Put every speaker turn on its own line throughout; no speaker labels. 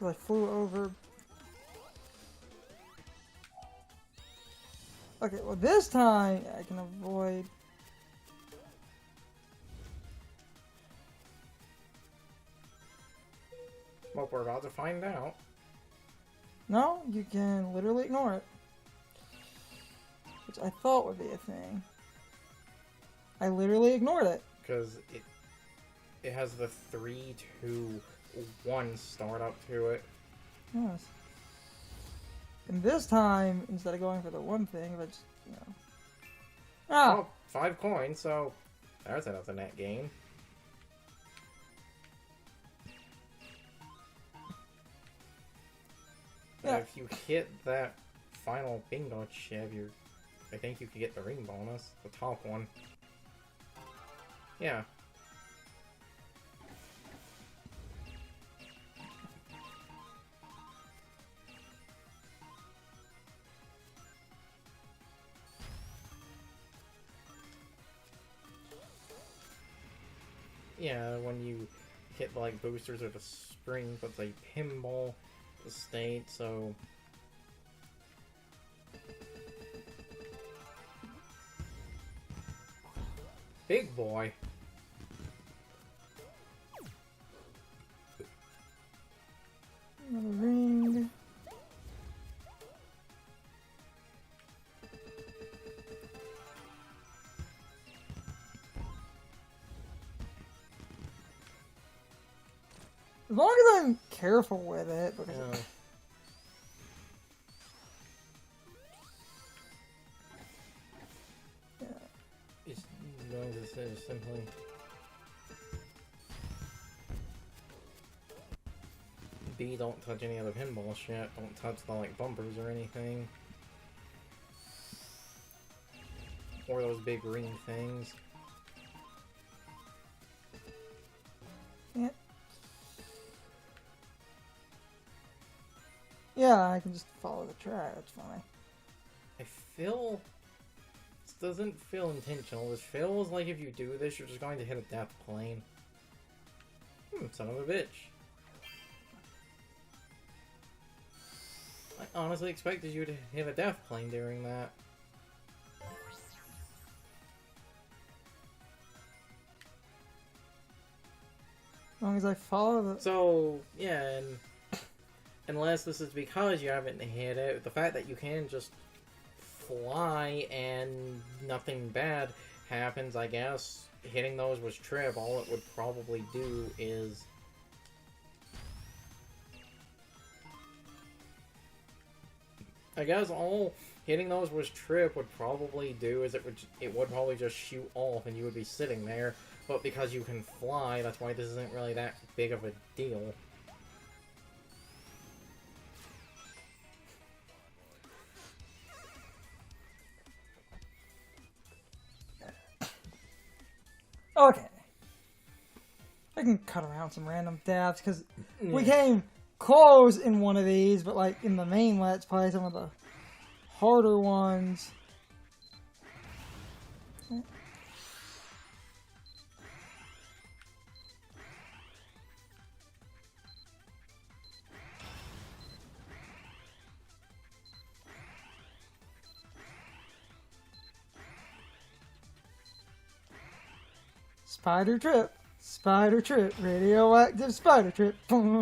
I flew over. Okay, well this time I can avoid.
Well, we're about to find out.
No, you can literally ignore it. Which I thought would be a thing. I literally ignored it.
Because it has the 3, 2, 1 start up to it.
Yes. And this time, instead of going for the one thing, but just, you know. Ah!
Oh, 5 coins, so there's another net gain.
Yeah.
If you hit that final bingo chip, I think you could get the ring bonus, the top one. Yeah. Yeah, when you hit like boosters or the spring, but a pinball state, so big boy.
Another ring. As long as I'm careful with it, because
Yeah. It's going to say simply. B, don't touch any other pinball shit. Don't touch the like bumpers or anything. Or those big ring things.
yeah. Yeah, I can just follow the track, that's fine.
I feel... This doesn't feel intentional. This feels like if you do this, you're just going to hit a death plane. Son of a bitch. I honestly expected you to hit a death plane during that.
As long as I follow the...
So, yeah, and unless this is because you haven't hit it, the fact that you can just fly and nothing bad happens, I guess, hitting those was trip. All it would probably do is... I guess all hitting those was trip would probably do is it would probably just shoot off and you would be sitting there. But because you can fly, that's why this isn't really that big of a deal.
Okay. I can cut around some random deaths, because we came close in one of these, but like in the main Let's Play, some of the harder ones. Spider trip, radioactive spider trip. Damn.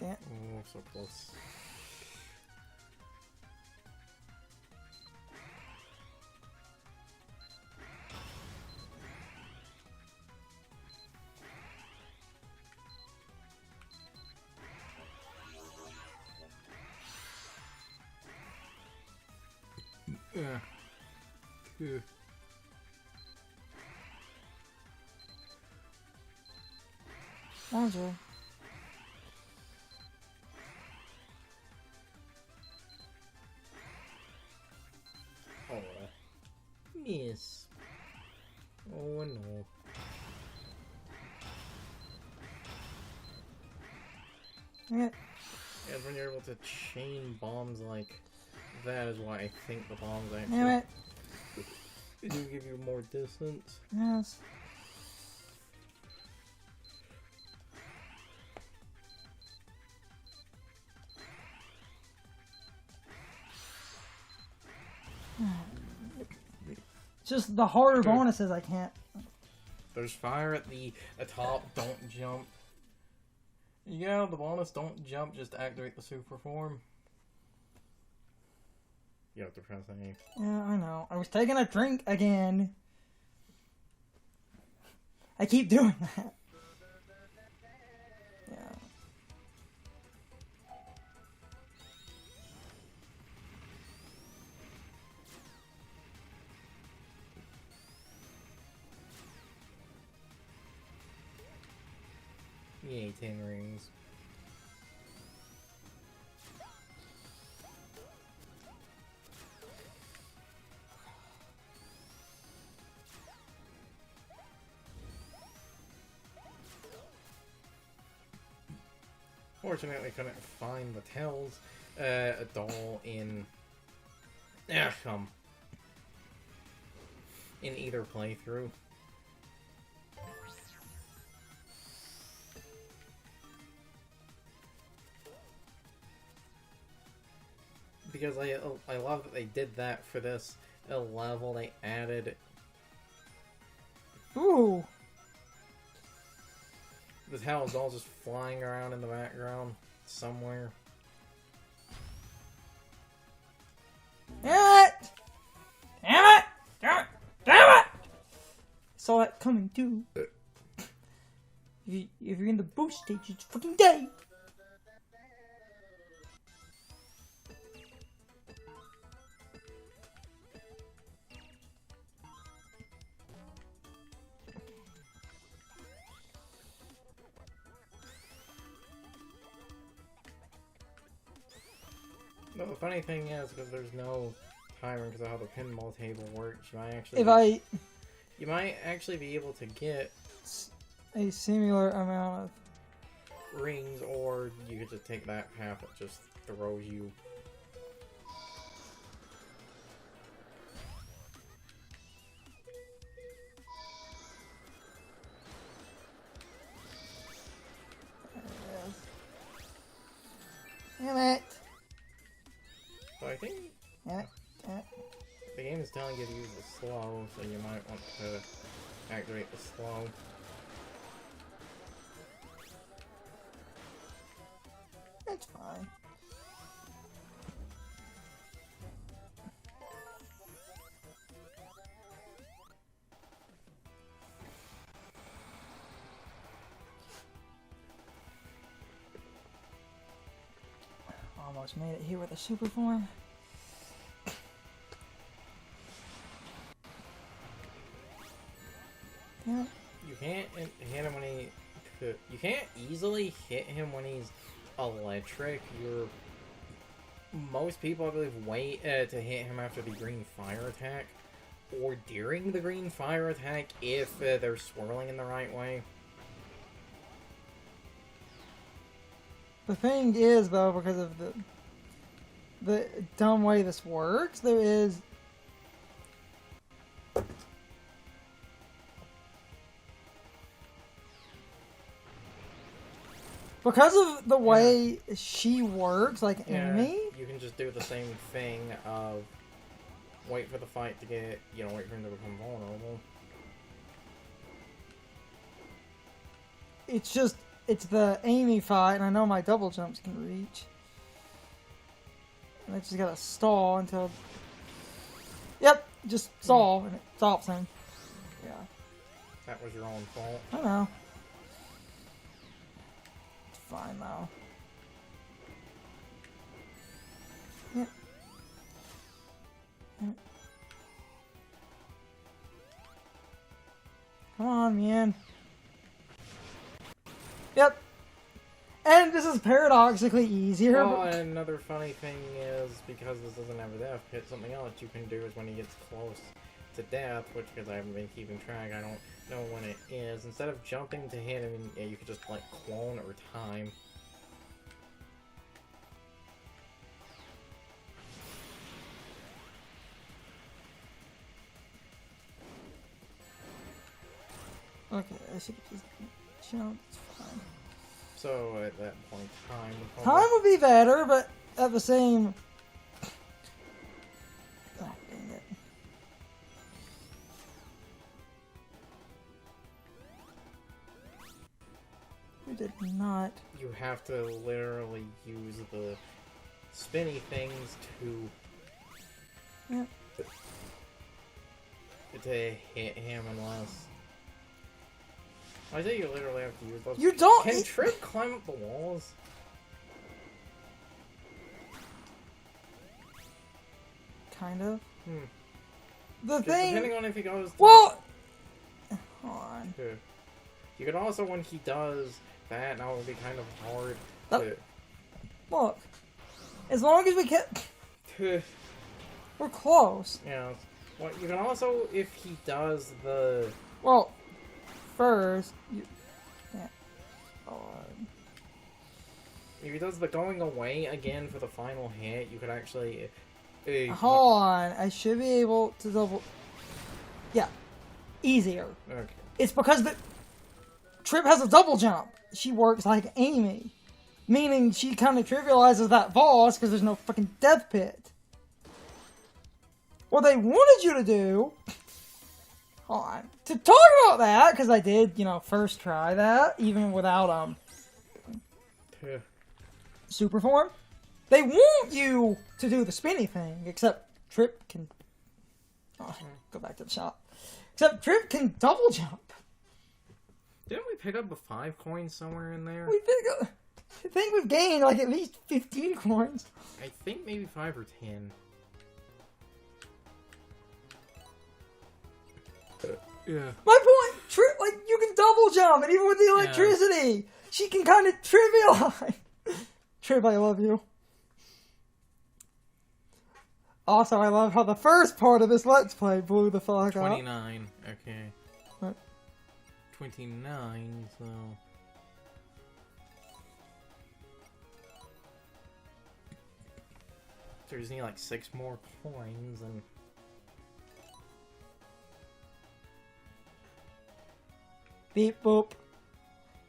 Oh, so close. Yeah.
Roger.
Oh. Miss. Oh no.
Yeah.
And when you're able to chain bombs like that is why I think the bombs actually
Damn it.
do give you more distance.
Yes. Just the harder bonuses I can't.
There's fire at the top, don't jump. You get out of the bonus, don't jump, just activate the super form. You have to press A.
Yeah, I know. I was taking a drink again. I keep doing that. Yeah.
Yay, 10 rings. Fortunately, I couldn't find the tails doll in in either playthrough. Because I love that they did that for this level. They added
Ooh.
the tails all just flying around in the background somewhere.
Damn it! Damn it! Damn it! Damn it! Saw that coming too. If you're in the boost stage, it's fucking dead.
No, the funny thing is, because there's no timer because of how the pinball table works, you might actually be able to get
a similar amount of
rings, or you could just take that path that just throws you.
Damn it!
So I think
Damn it! Damn it!
the game is telling you to use the slow, so you might want to activate the slow.
It's fine. Almost made it here with a super form. Yeah.
You can't hit him when he. You can't easily hit him when he's electric. Most people, I believe, wait to hit him after the green fire attack, or during the green fire attack if they're swirling in the right way.
The thing is, though, because of the dumb way this works, there is because of the way she works, like Amy.
You can just do the same thing of wait for the fight to get, wait for him to become vulnerable.
It's the Amy fight, and I know my double jumps can reach. And I just gotta stall until... Yep, just stall, and it stops him. Yeah.
That was your own fault.
I know. It's fine, though. Yep. Yep. Come on, man. Yep. And this is paradoxically easier.
Oh, and another funny thing is, because this doesn't have a death pit, something else you can do is when he gets close to death, which, because I haven't been keeping track, I don't know when it is. Instead of jumping to hit him, you could just, clone or time.
Okay, I should just jump. It's fine.
So at that point, time.
Time would be better, but at the same. Ah, dang it. We did not.
You have to literally use the spinny things to.
Yeah.
To hit him unless. I say you literally have to use those.
You don't.
Can Trip climb up the walls?
Kind of.
Hmm.
The thing.
Depending on if he goes.
Well. Hold on.
Yeah. You could also, when he does that, now it would be kind of hard to.
Look. As long as we get. We're close.
Yeah. Well, you can also, if he does the.
Well, first. Yeah.
If he does the going away again for the final hit, you could actually.
Hold on. I should be able to double. Yeah. Easier.
Okay.
It's because the Trip has a double jump. She works like Amy. Meaning she kind of trivializes that boss because there's no fucking death pit. What they wanted you to do... Hold on. To talk about that, because I did, first try that, even without, super form. They want you to do the spinny thing, except Trip can... Oh, go back to the shop. Except Trip can double jump.
Didn't we pick up the 5 coins somewhere in there?
I think we've gained, like, at least 15 coins.
I think maybe 5 or 10. Yeah.
My point, Trip, like, you can double jump, and even with the electricity, she can kind of trivialize. Trip, I love you. Also, I love how the first part of this Let's Play blew the fuck up.
29, okay.
What?
29, so... So we just need like 6 more coins and...
Beep boop.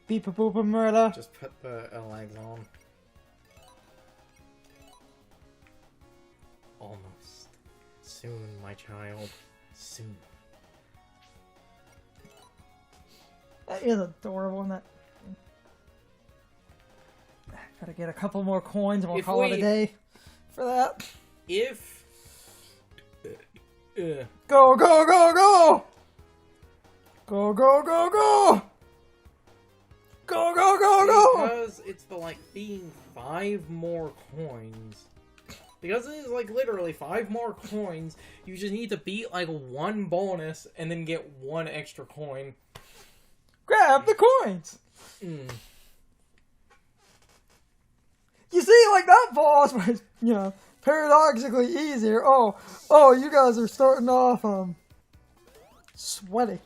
Beep a boop a murder.
Just put the legs on. Almost. Soon, my child. Soon.
That is adorable, isn't it? Gotta get a couple more coins and we'll call it a day for that.
If...
Go, go, go, go! Go, go, go, go! Go, go, go, go!
Because it's the, like, being 5 more coins. Because it is, like, literally 5 more coins, you just need to beat, like, 1 bonus and then get 1 extra coin.
Grab the coins!
Mm.
You see, like, that boss was, paradoxically easier. Oh, you guys are starting off, sweaty.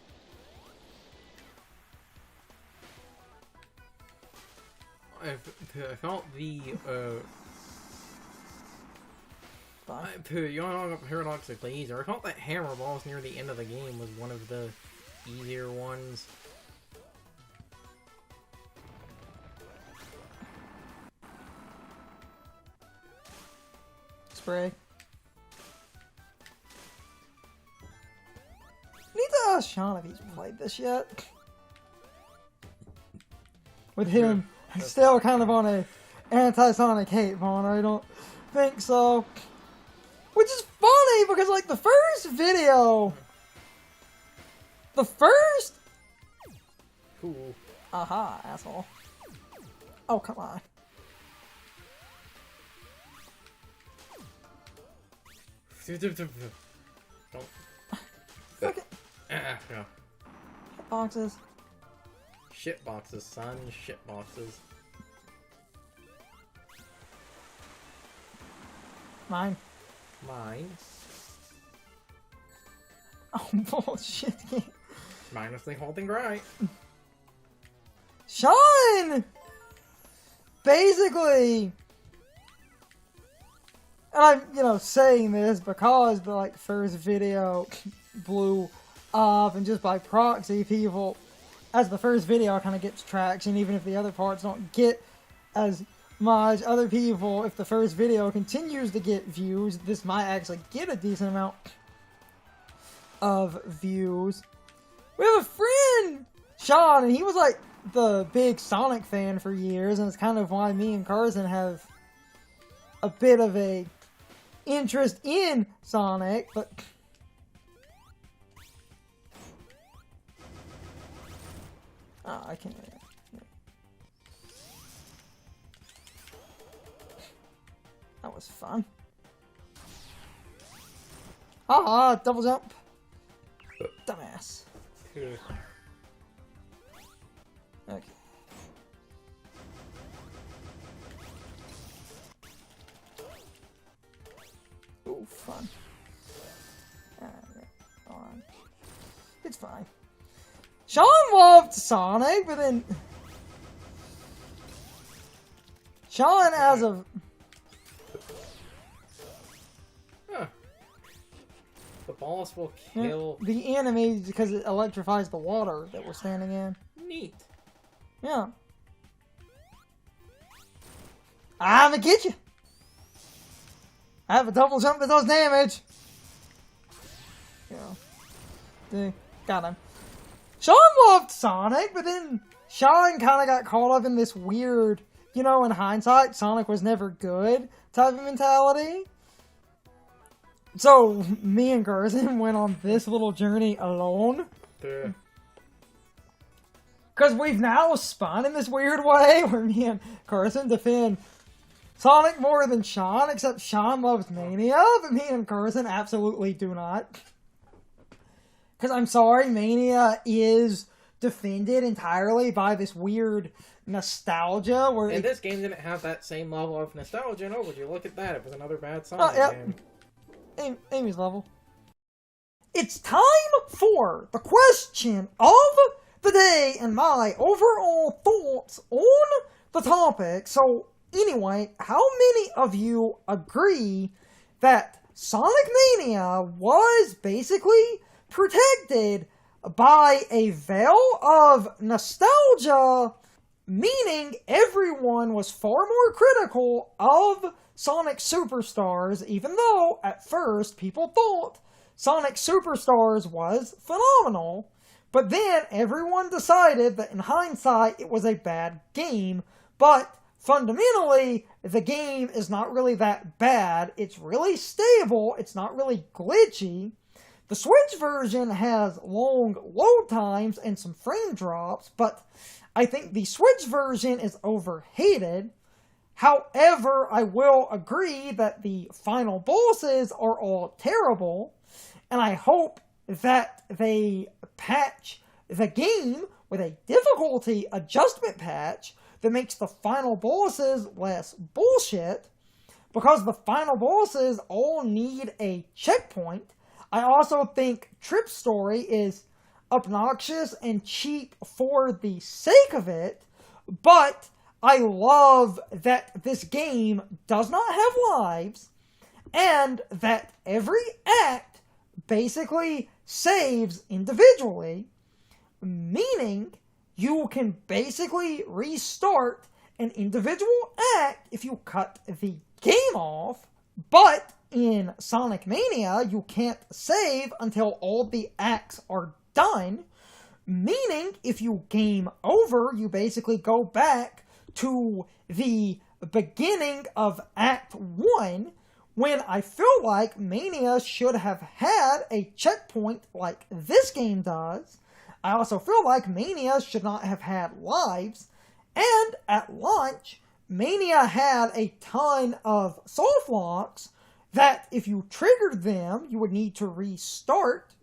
I felt the, paradoxically easier. I felt that hammer boss near the end of the game was one of the easier ones.
Spray. Need to ask Sean if he's played this yet. With him still kind of on a anti-Sonic hate mode, I don't think so. Which is funny because, like, the first video... The first...
Cool.
Aha, asshole. Oh, come on.
Don't.
Okay.
Yeah.
Boxes.
Shit boxes, son. Shit boxes.
Mine.
Mine.
Oh, bullshit.
Minus the whole thing right.
Sean! Basically... And I'm, saying this because the, like, first video blew up, and just by proxy, people as the first video kind of gets traction, even if the other parts don't get as much, other people, if the first video continues to get views, this might actually get a decent amount of views. We have a friend, Sean, and he was like the big Sonic fan for years, and it's kind of why me and Carson have a bit of a interest in Sonic, but I can't. That was fun. Ah, double jump. Dumbass. Okay. Ooh, fun. On. It's fine. Sean loved Sonic, but then Sean, as of
the boss will kill
the enemies because it electrifies the water that we're standing in.
Neat.
Yeah. I'm gonna get you. I have a double jump that does damage. Yeah. Got him. Sean loved Sonic, but then Sean kind of got caught up in this weird, you know, in hindsight, Sonic was never good type of mentality. So, me and Gerson went on this little journey alone.
Yeah.
Because we've now spun in this weird way where me and Carson defend Sonic more than Sean, except Sean loves Mania, but me and Carson absolutely do not. Because I'm sorry, Mania is defended entirely by this weird nostalgia. Where
and this game didn't have that same level of nostalgia. No, would you look at that? It was another bad Sonic game.
Amy's level. It's time for the question of the day and my overall thoughts on the topic. So, anyway, how many of you agree that Sonic Mania was basically protected by a veil of nostalgia, meaning everyone was far more critical of Sonic Superstars, even though at first people thought Sonic Superstars was phenomenal, but then everyone decided that in hindsight it was a bad game, but fundamentally the game is not really that bad. It's really stable, it's not really glitchy. The Switch version has long load times and some frame drops, but I think the Switch version is overhated. However, I will agree that the final bosses are all terrible, and I hope that they patch the game with a difficulty adjustment patch that makes the final bosses less bullshit, because the final bosses all need a checkpoint. I also think Trip Story is obnoxious and cheap for the sake of it, but I love that this game does not have lives, and that every act basically saves individually, meaning you can basically restart an individual act if you cut the game off, but in Sonic Mania, you can't save until all the acts are done, meaning if you game over, you basically go back to the beginning of Act 1, when I feel like Mania should have had a checkpoint like this game does. I also feel like Mania should not have had lives, and at launch, Mania had a ton of soft locks that if you triggered them, you would need to restart,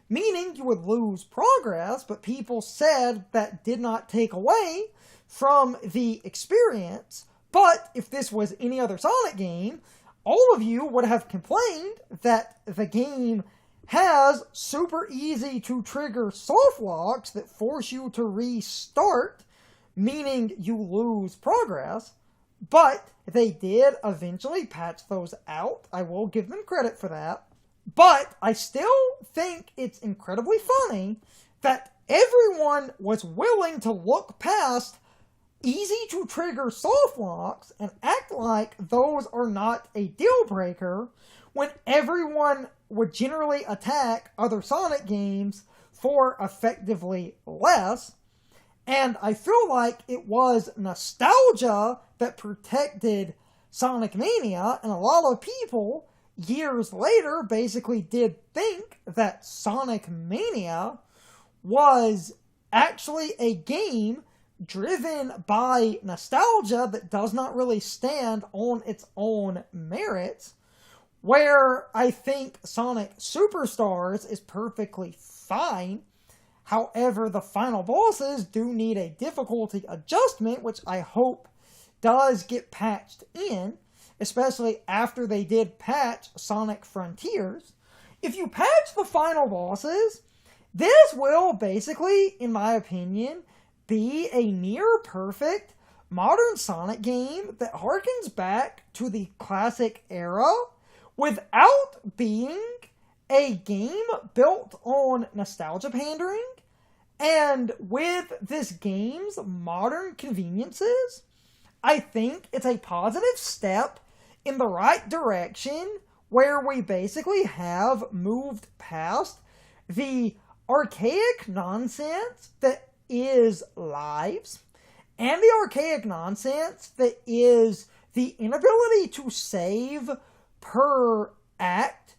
meaning you would lose progress, but people said that did not take away from the experience. But if this was any other Sonic game, all of you would have complained that the game has super easy to trigger soft locks that force you to restart, meaning you lose progress. But they did eventually patch those out. I will give them credit for that. But I still think it's incredibly funny that everyone was willing to look past easy-to-trigger soft locks and act like those are not a deal-breaker when everyone would generally attack other Sonic games for effectively less. And I feel like it was nostalgia that protected Sonic Mania, and a lot of people, years later, basically did think that Sonic Mania was actually a game driven by nostalgia that does not really stand on its own merits, where I think Sonic Superstars is perfectly fine. However, the final bosses do need a difficulty adjustment, which I hope does get patched in, especially after they did patch Sonic Frontiers. If you patch the final bosses, this will basically, in my opinion, be a near-perfect modern Sonic game that harkens back to the classic era without being a game built on nostalgia pandering. And with this game's modern conveniences, I think it's a positive step in the right direction where we basically have moved past the archaic nonsense that is lives and the archaic nonsense that is the inability to save per act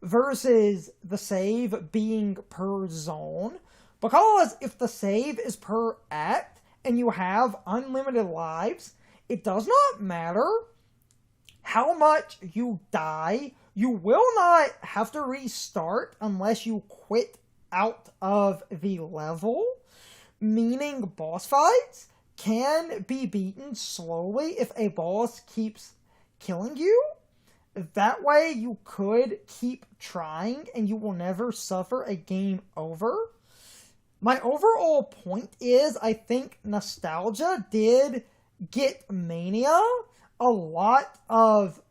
versus the save being per zone. Because if the save is per act and you have unlimited lives, it does not matter how much you die. You will not have to restart unless you quit out of the level, meaning boss fights can be beaten slowly if a boss keeps killing you. That way you could keep trying and you will never suffer a game over. My overall point is, I think nostalgia did get Mania a lot of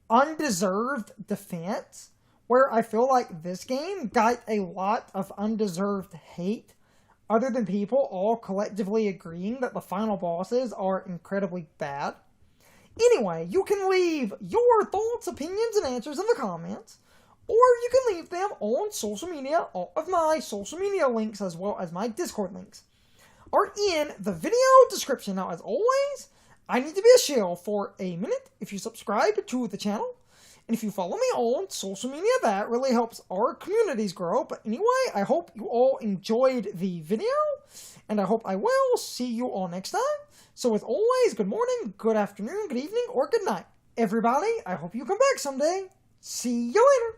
undeserved defense, where I feel like this game got a lot of undeserved hate, other than people all collectively agreeing that the final bosses are incredibly bad. Anyway, you can leave your thoughts, opinions, and answers in the comments, or you can leave them on social media. All of my social media links, as well as my Discord links, are in the video description. Now, as always, I need to be a shill for a minute. If you subscribe to the channel, and if you follow me on social media, that really helps our communities grow. But anyway, I hope you all enjoyed the video, and I hope I will see you all next time. So as always, good morning, good afternoon, good evening, or good night. Everybody, I hope you come back someday. See you later.